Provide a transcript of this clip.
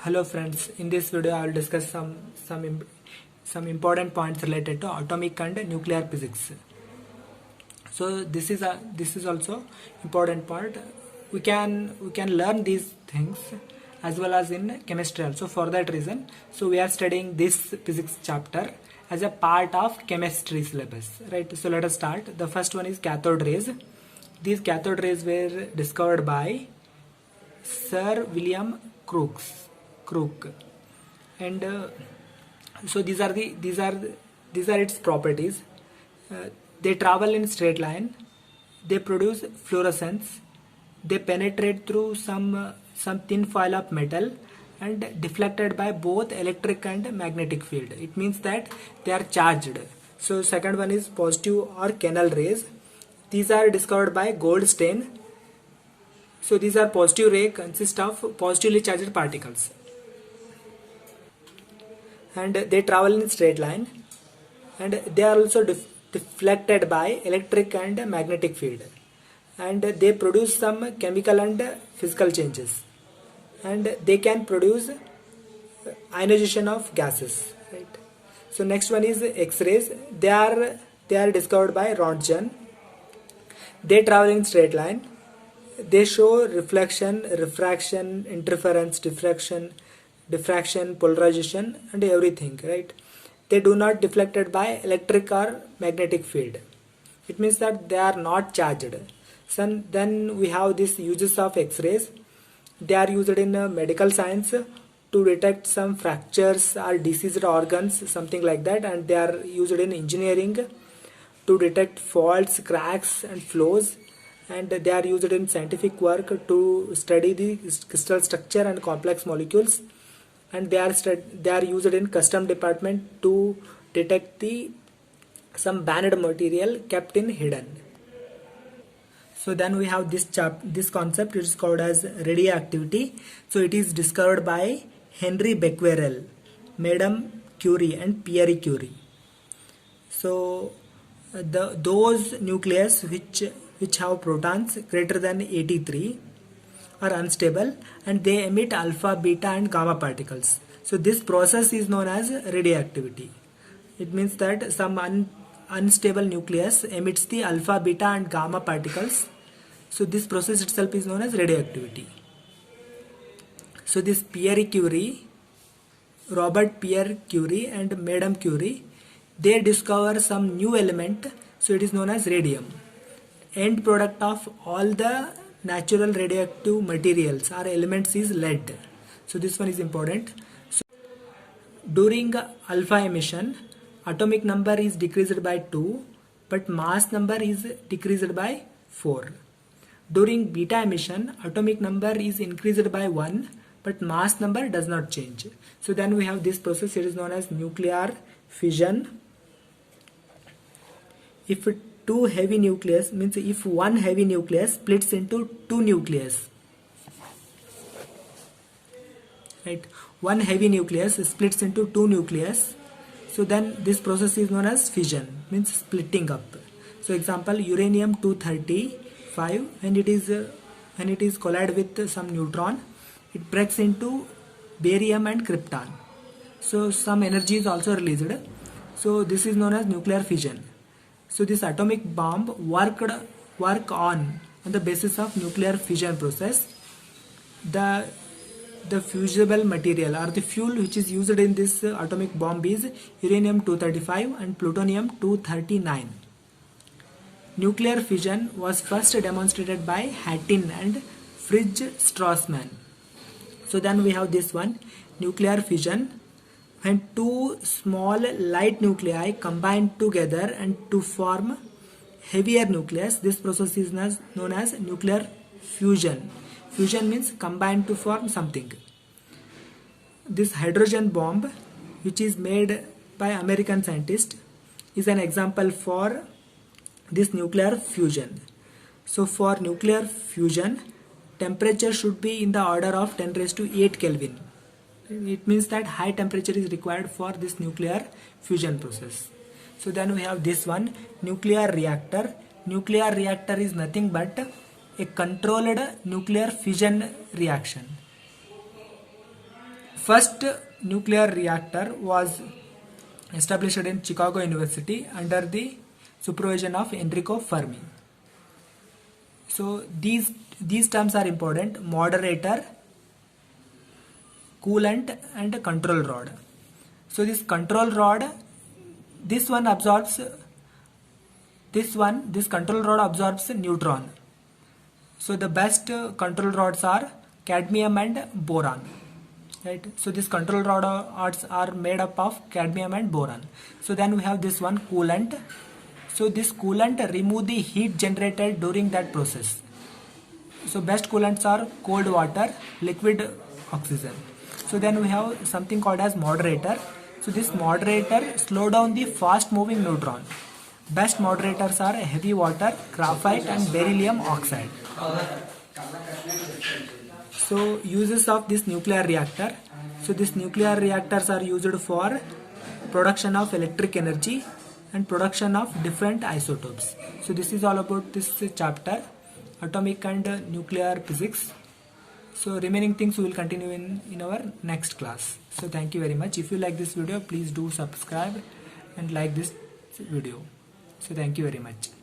Hello friends, in this video I will discuss some important points related to atomic and nuclear physics. So this is also important part. We can learn these things as well as in chemistry also. For that reason, so we are studying this physics chapter as a part of chemistry syllabus, right? So let us start. The first one is cathode rays. These cathode rays were discovered by Sir William Crook, and so these are its properties. They travel in straight line. They produce fluorescence. They penetrate through some thin foil of metal and deflected by both electric and magnetic field. It means that they are charged. So second one is positive or canal rays. These are discovered by Goldstein. So these are positive ray consist of positively charged particles, and they travel in straight line, and they are also deflected by electric and magnetic field, and they produce some chemical and physical changes, and they can produce ionization of gases, right? So next one is X-rays. They are discovered by Rontgen. They travel in straight line. They show reflection, refraction, interference, diffraction, polarization, and everything, right? They do not deflected by electric or magnetic field. It means that they are not charged. So then we have these uses of X-rays. They are used in medical science to detect some fractures or diseased organs, something like that, and they are used in engineering to detect faults, cracks, and flaws. And they are used in scientific work to study the crystal structure and complex molecules, and they are used in custom department to detect some banned material kept in hidden. So then we have this concept. It is called as radioactivity. So it is discovered by Henry Becquerel, Madame Curie, and Pierre Curie. So those nucleus which have protons greater than 83 are unstable, and they emit alpha, beta, and gamma particles. So this process is known as radioactivity. It means that some unstable nucleus emits the alpha, beta, and gamma particles. So this process itself is known as radioactivity. So this Robert Pierre Curie and Madame Curie, they discover some new element. So it is known as radium. End product of all the natural radioactive materials or elements is lead. So this one is important. So during alpha emission, atomic number is decreased by 2, but mass number is decreased by 4. During beta emission, atomic number is increased by 1, but mass number does not change. So then we have this process. It is known as nuclear fission. If two heavy nucleus, means if one heavy nucleus splits into two nucleus, right? One heavy nucleus splits into two nucleus. So then this process is known as fission, means splitting up. So example, uranium 235, when it is collide with some neutron, it breaks into barium and krypton. So some energy is also released. So this is known as nuclear fission. So this atomic bomb work on the basis of nuclear fission process. The fusible material or the fuel which is used in this atomic bomb is uranium 235 and plutonium 239. Nuclear fission was first demonstrated by Hattin and Fritz Strassmann. So then we have this one, nuclear fission. When two small light nuclei combine together and to form heavier nucleus, this process is known as nuclear fusion. Fusion means combine to form something. This hydrogen bomb, which is made by American scientists, is an example for this nuclear fusion. So for nuclear fusion, temperature should be in the order of 10 raised to 8 Kelvin. It means that high temperature is required for this nuclear fusion process. So then we have this one, nuclear reactor. Nuclear reactor is nothing but a controlled nuclear fission reaction. First nuclear reactor was established in Chicago University under the supervision of Enrico Fermi. So these terms are important: moderator, coolant, and control rod. So this control rod, this control rod absorbs neutron. So the best control rods are cadmium and boron. Right, so this control rods are made up of cadmium and boron. So then we have this one, coolant. So this coolant remove the heat generated during that process. So best coolants are cold water, liquid oxygen. So then we have something called as moderator. So this moderator slow down the fast moving neutron. Best moderators are heavy water, graphite, and beryllium oxide. So uses of this nuclear reactor. So these nuclear reactors are used for production of electric energy and production of different isotopes. So this is all about this chapter, atomic and nuclear physics. So remaining things we will continue in our next class. So thank you very much. If you like this video, please do subscribe and like this video. So thank you very much.